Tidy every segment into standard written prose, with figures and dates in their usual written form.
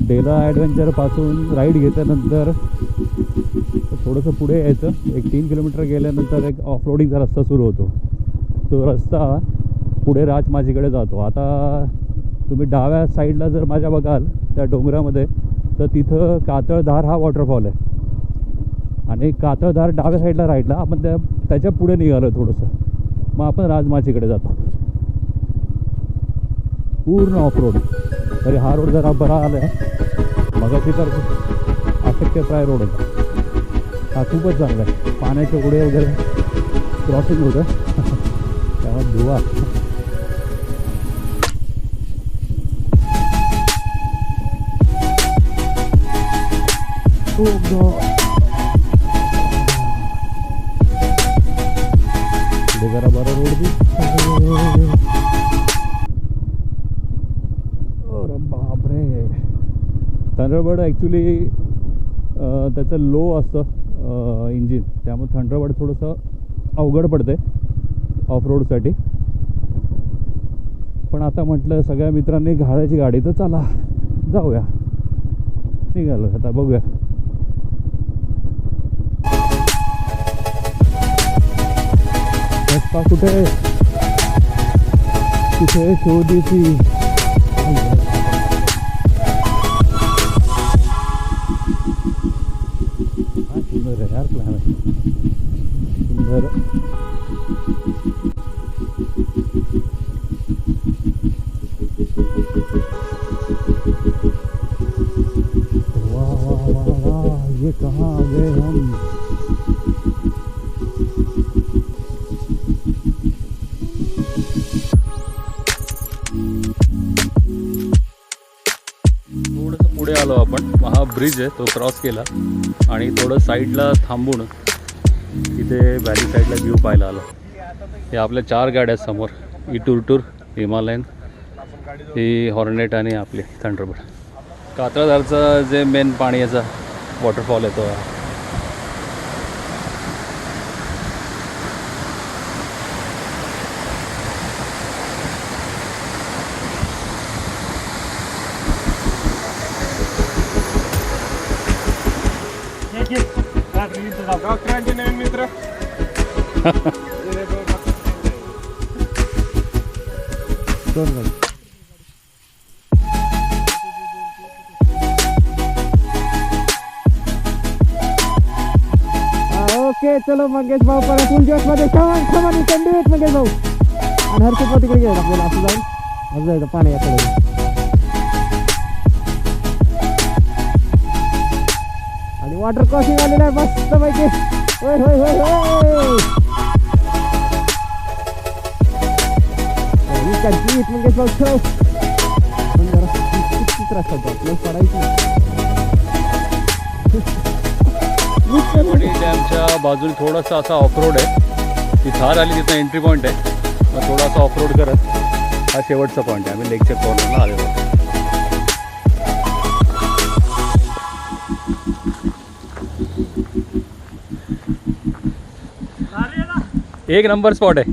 डेला ॲडव्हेंचरपासून राईड घेतल्यानंतर थोडंसं पुढे यायचं. एक 3 किलोमीटर गेल्यानंतर एक ऑफ रोडिंगचा रस्ता सुरू होतो. तो रस्ता पुढे राजमाचीकडे जातो. आता तुम्ही डाव्या साईडला जर माझ्या बघाल त्या डोंगरामध्ये, तर तिथं कातळधार हा वॉटरफॉल आहे. आणि कातळधार डाव्या साईडला राईडला आपण त्याच्या पुढे निघालो थोडंसं, मग आपण राजमाचीकडे जातो. पूर्ण ऑफ रोड. तरी हा रोड जरा बरा आला आहे. मगाशी तर अशक्यप्राय रोड होता. हा खूपच चांगला आहे. पाण्याचे ओढे वगैरे क्रॉसिंग होतं तेव्हा धुवा. पुढे जरा बरा रोड दिसतो. बापरे. थंडरबर्ड ॲक्च्युली त्याचं लो असतं इंजिन, त्यामुळे थंडरबर्ड थोडंसं अवघड पडते ऑफ रोडसाठी. पण आता म्हटलं सगळ्या मित्रांनी घालायची गाडी, तर चला जाऊया. निघालो आता, बघूया. रस्ता कुठे कुठे शोधीची. हा सुंदर आहे यार प्लॅन. सुंदर. वाह वाह वाह वाह, ये कहाँ आ गए हम. थोडंसं पुढे आलो आपण. हा ब्रिज आहे, तो क्रॉस केला आणि थोडं साईडला थांबून तिथे व्हॅली साईडला व्ह्यू पाहायला आलो. हे आपल्या 4 गाड्या आहेत समोर. ई-टूर, हिमालयन, ही हॉर्नेट आणि आपली थंडरबर्ड. कातळधारचं जे मेन पाणी याचा वॉटरफॉल आहे तो. मित्र ओके चलो मंगेश भाऊ परत फुल जोशमध्ये. खमान मंगेश भाऊ. आणि हर्षद तिकडे गेला आपल्याला. असं जाऊन असं जायचं पाण्याकडे. आणि वॉटर क्रॉसिंग आलेलं आहे मस्त पैकी. होय होय होय होय. मंगेश भाऊ ठेव. पण जरा किती त्रास होतो आपल्याला पडायची. डॅमच्या बाजूला थोडासा असा ऑफ रोड आहे. ती थार आली, तिथं एंट्री पॉईंट आहे. मग थोडासा ऑफ रोड करत हा शेवटचा पॉईंट आहे. आम्ही लेकच्या कॉर्नरला आलेलो. एक नंबर स्पॉट आहे.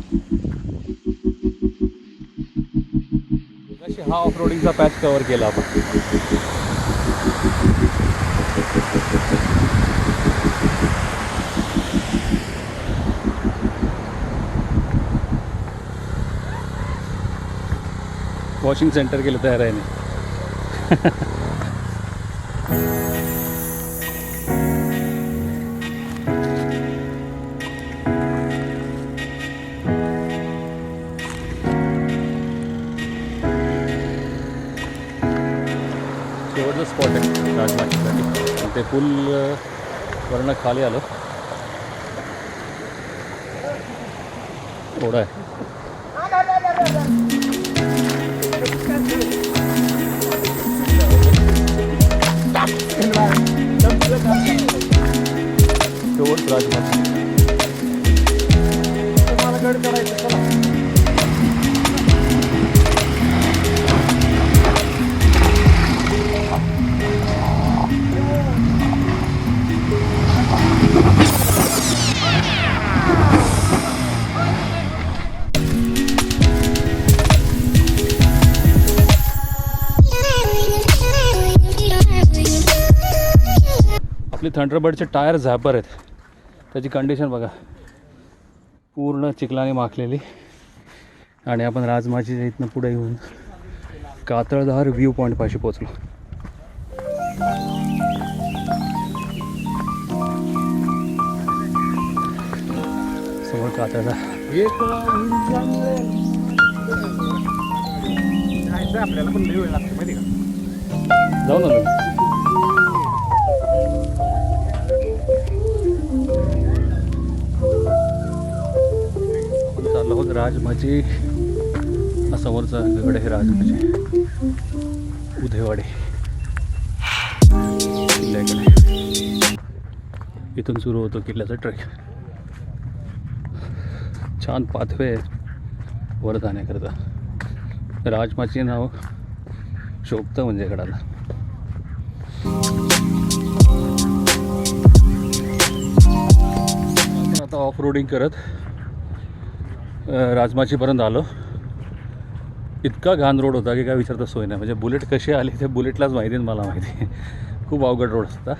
हा ऑफ रोडिंगचा पॅच कव्हर केला आपण. वॉशिंग सेंटर केलं तयार आहे ना. शेवटचं स्पॉट आहे राजमाचीसाठी. ते पूल वरनं खाली आलं थोडं आहे. शेवट राजमाची. तुम्हाला गड करायचं चला. आपले थंडरबर्डचे टायर झॅपर आहेत, त्याची कंडिशन बघा, पूर्ण चिखलाने माखलेली. आणि आपण राजमाचीच्या इथनं पुढे येऊन कातळधार व्ह्यू पॉईंट पाशी पोचलो. समोर कातळधार. आपल्याला पण लई वेळ लागतो माहिती का. जाऊ ना तुम्ही. आपण चाललो आहोत राजमाची. हा समोरचा गड आहे राजमाची, उधेवाडी किल्ल्याकडे. इथून सुरू होतो किल्ल्याचा ट्रेक. छान पाथवे आहेत वर जाण्याकरता. राजमाची नाव शोभतं म्हणजे गडाला. आपण आता ऑफ रोडिंग करत राजमाचीपर्यंत आलो. इतका घाण रोड होता की काय विचारता सोय नाही. म्हणजे बुलेट कशी आली ते बुलेटलाच माहिती मला माहिती. खूप अवघड रोड होता.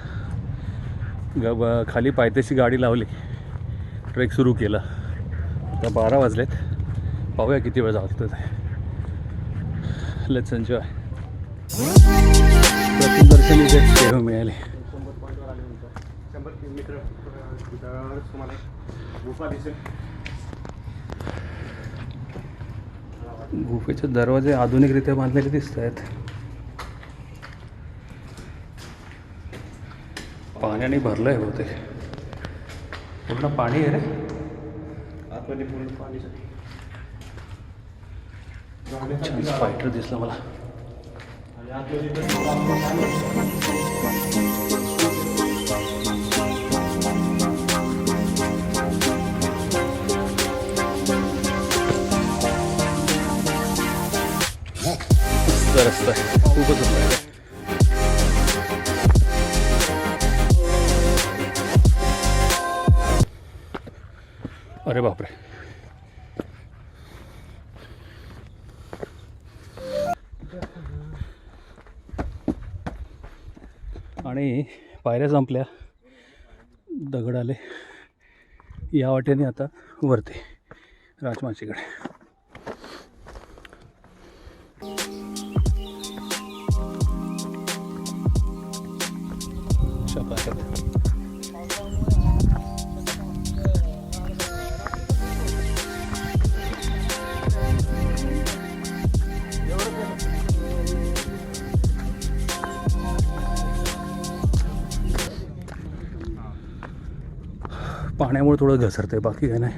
खाली पायथ्याशी गाडी लावली, ट्रेक सुरू केला. आता 12 वाजलेत. पाहूया किती वेळ जाऊ ते. Let's enjoy. प्रथम दर्शन इथे सेवा मिळाली. 100 किलोमीटर तुम्हाला गुफा दिसेल. गुफेचे दरवाजे आधुनिकरित्या बांधलेले दिसत आहेत. पाण्याने भरलं आहे बहुतेक. पूर्ण पाणी आहे रे आतमध्ये, पूर्ण पाणी. फायटर दिसलं मला. आणि आतमध्ये रस्ता आहे, खूपच सुंदर आहे. अरे बापरे. आणि पायऱ्या संपल्या, दगड आले. या वाटेने आता वरती राजमाचीकडे. पाण्यामुळे थोडं घसरतंय, बाकी काय नाही.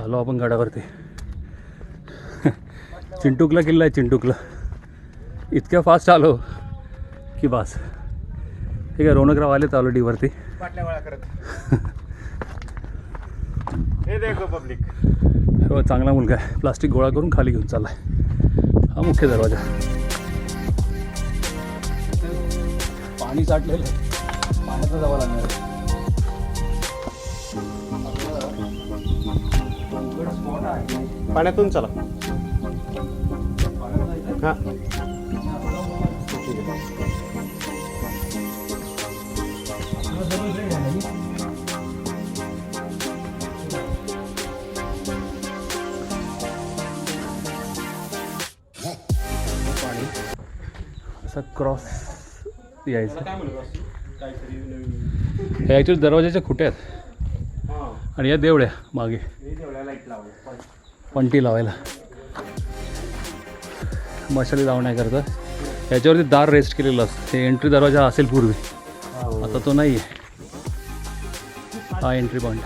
आलो आपण गडावरती. चिंटुकला किल्ला आहे, चिंटुकला. इतक्या फास्ट आलो की बास. ठीक आहे, रौनकराव आलेत ऑलरेडी वरती. पाटल्या गोळा करत. हे देखो पब्लिक. हो, चांगला मुलगा आहे. प्लास्टिक गोळा करून खाली घेऊन चालला आहे. हा मुख्य दरवाजा. पाणी साठलेलं आहे, पाण्याचा जावं लागणार आहे. पाण्यातून चला. हां, पाणी असं क्रॉस यायचं. हे ॲक्च्युली दरवाजाच्या खुट्या आहेत. आणि या देवळ्या मागे पंटी लावायला, मशाली लावण्याकरता. याच्यावरती दार रेस्ट केलेलं असतं. हे एंट्री दरवाजा असेल पूर्वी, आता तो नाही आहे. हा एंट्री पॉईंट.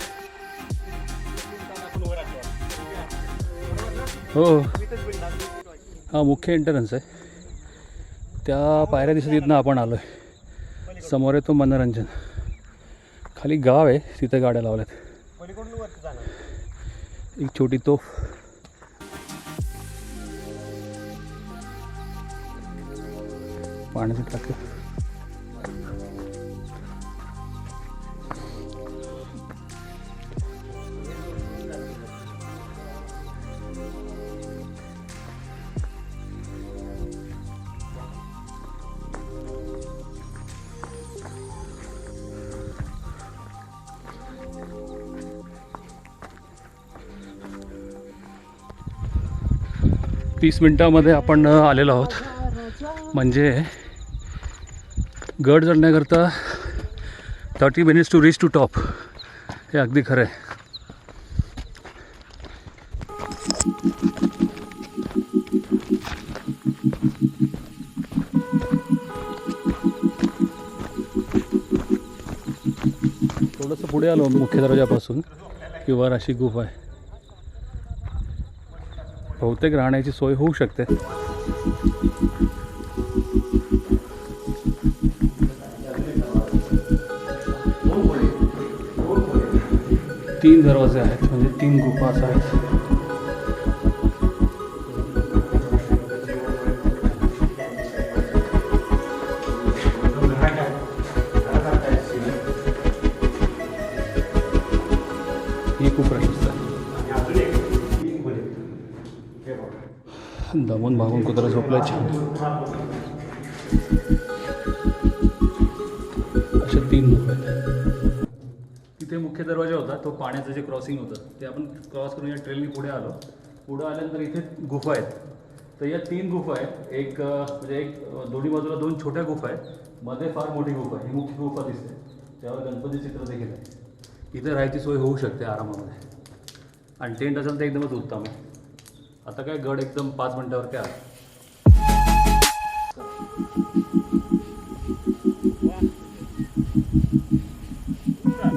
हो, हा मुख्य एंट्रन्स आहे. त्या पायऱ्या दिसत इथनं आपण आलो आहे. समोर आहे तो मनोरंजन. खाली गाव आहे, तिथे गाड्या लावल्यात. एक छोटी तोफ. पाण्याचं टाकं. 30 मिनटामध्ये आपण आलेलो आहोत. म्हणजे गड चढण्याकरता 30 minutes to reach to top. हे अगदी खरं आहे. थोडंसं पुढे आलो मुख्य दरवाजापासून की वर अशी गुफा आहे. बहुतेक राहण्याची सोय होऊ शकते. तीन दरवाजे आहेत म्हणजे 3 गुफा असं आहेत. ही खूप प्रशस्त आहे. दमून भागून कुत्रा झोपलाय छान. अशा 3 गुफा आहेत. तिथे मुख्य दरवाजा होता, तो पाण्याचं जे क्रॉसिंग होतं ते आपण क्रॉस करून या ट्रेननी पुढे आलो. पुढे आल्यानंतर इथे गुफा आहेत. तर या 3 गुफा आहेत. एक म्हणजे एक दोन्ही बाजूला 2 छोट्या गुफा आहेत. मध्ये फार मोठी गुफा आहे. ही मुख्य गुफा दिसते, त्यावर गणपती चित्र देखील आहे. इथे राहायची सोय होऊ शकते आरामामध्ये. आणि टेंट असेल तर एकदमच उत्तम आहे. आता काय गड एकदम 5 मिनटावर काय आला.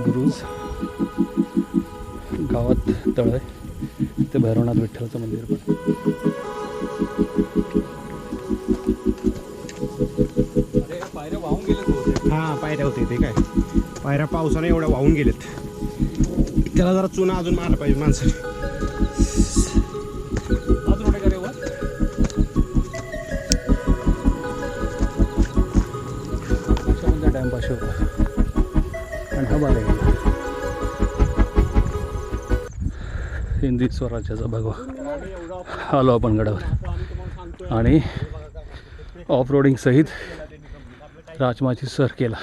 गुरुज गावात तळ आहे. ते भैरवनाथ विठ्ठलाचं मंदिर पण. पायऱ्या वाहून गेलेत. हां, पायऱ्या होते ते काय पायऱ्या पावसाने एवढ्या वाहून गेलेत. त्याला जरा चुना अजून मारला पाहिजे माणसाने. अजून मोठे का रे वर? अशा टाइम पाशी होता आणि हा बारा गेला. हिंदी स्वराज्याचा भगवा. आलो आपण गडावर आणि ऑफ रोडिंग सहित राजमाची सर केला.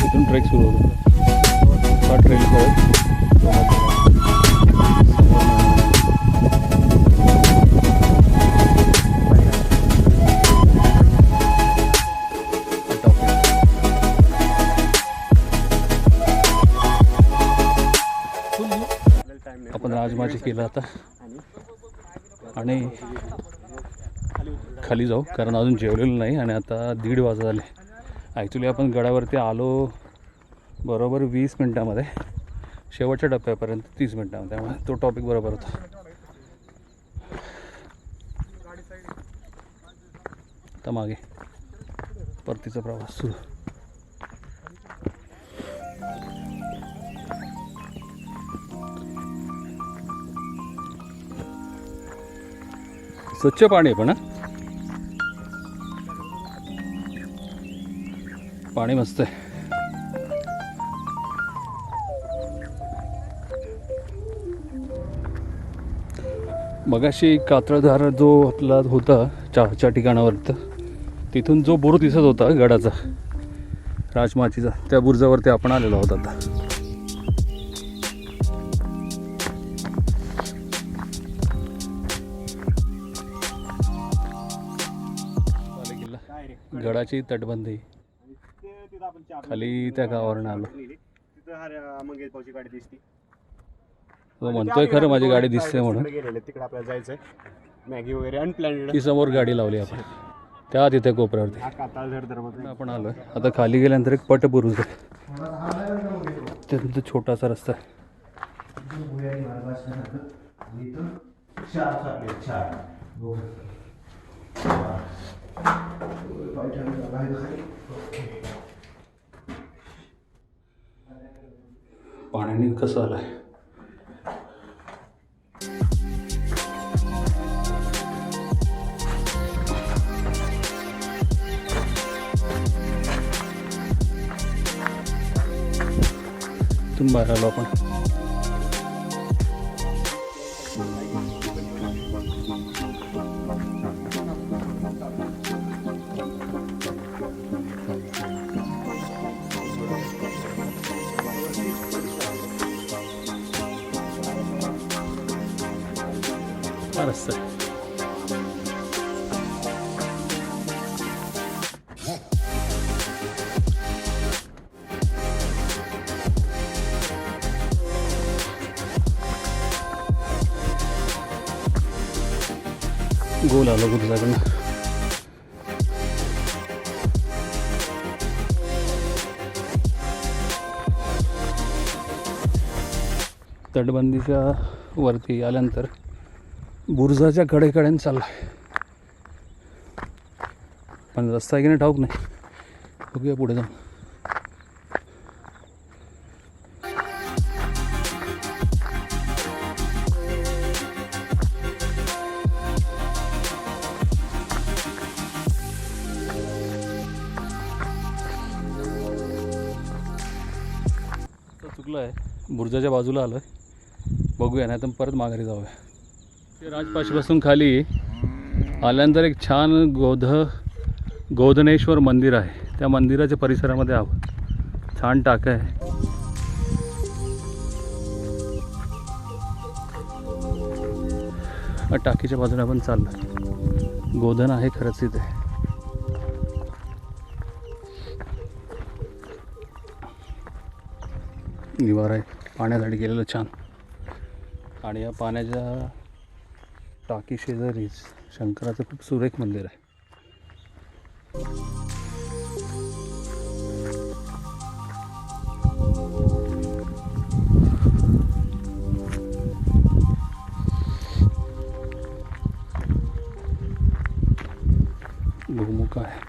इथून ट्रेक सुरू होतो. हा ट्रेल आपण राजमाची केलं आता आणि खाली जाऊ कारण अजून जेवलेलं नाही. आणि आता 1:30 वाजत आले. ॲक्च्युली आपण गडावरती आलो बरोबर 20 मिनटामध्ये, शेवटच्या टप्प्यापर्यंत 30 मिनटामध्ये. त्यामुळे तो टॉपिक बरोबर होता. आता मागे परतीचा प्रवास सुरू. स्वच्छ पाणी आहे पण पाणी मस्त आहे. मगाशी कातळधार जो आपला होता चहाच्या ठिकाणावर, तिथून जो बुरुज दिसत होता गडाचा राजमाचीचा, त्या बुरुजावरती आपण आलेलो आहोत आता. गडाची तटबंदी खाली त्या गावावरून आलो. तो म्हणतोय खरं माझी गाडी दिसते म्हणून. तिकडे आपल्याला जायचंय. मॅगी वगैरे अनप्लॅन्ड. ती समोर गाडी लावली आपण त्या तिथे कोपऱ्यावरती आपण आलोय. आता खाली गेल्यानंतर एक पट बुरुज आहे, त्यानंतर छोटासा रस्ता आहे. पाण्याने कसं आलाय. इथून बाहेर आलो आपण. हा रस्ता आहे. गोल आलो गुरुजाकडनं. तटबंदीच्या वरती आल्यानंतर बुरुजाच्या कडेकडेने चालला आहे, पण रस्ता आहे की नाही ठाऊक नाही. बघूया पुढे जाऊन. चुकलं आहे, बुरुजाच्या बाजूला आलो आहे. बघूया नाही तर परत माघारी जाऊया. ते राजपाशीपासून खाली आल्यानंतर एक छान गोधनेश्वर मंदिर आहे. त्या मंदिराच्या परिसरामध्ये आहोत. छान टाक आहे. टाकीच्या बाजूने आपण चाललो. गोधन आहे खरंच इथे. निवार आहे पाण्यासाठी गेलेलं छान. आणि या पाण्याच्या टाकी शेजारीच शंकराचं खूप सुरेख मंदिर आहे. गोमुख आहे.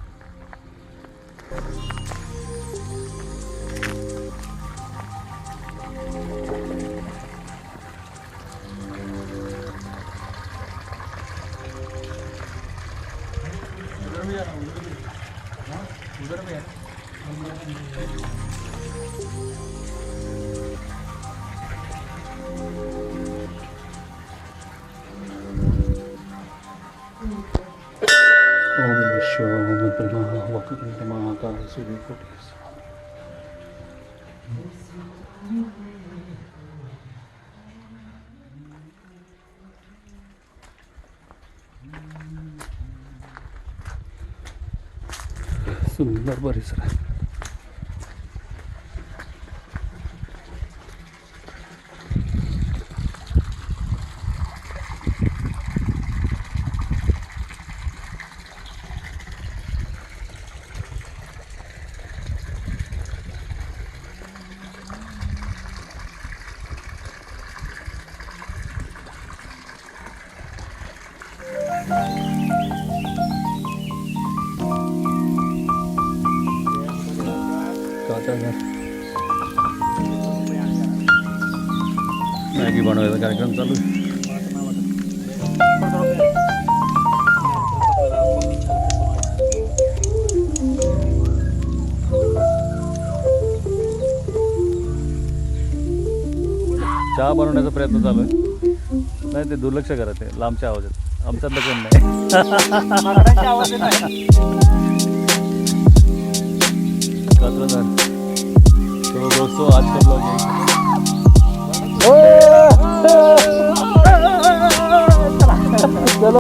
ओम विश्व ब्रह्मा वक्रतुंड महाकाय सूर्यकोटि. सुंदर परिसर आहे. मॅगी बनवायचा कार्यक्रम चालू आहे. चहा बनवण्याचा प्रयत्न चालू आहे. नाही ते दुर्लक्ष करत आहे लांबच्या आवाजात. आमच्यातलं कोण नाही. तो दोस्तों आज का ब्लॉग यही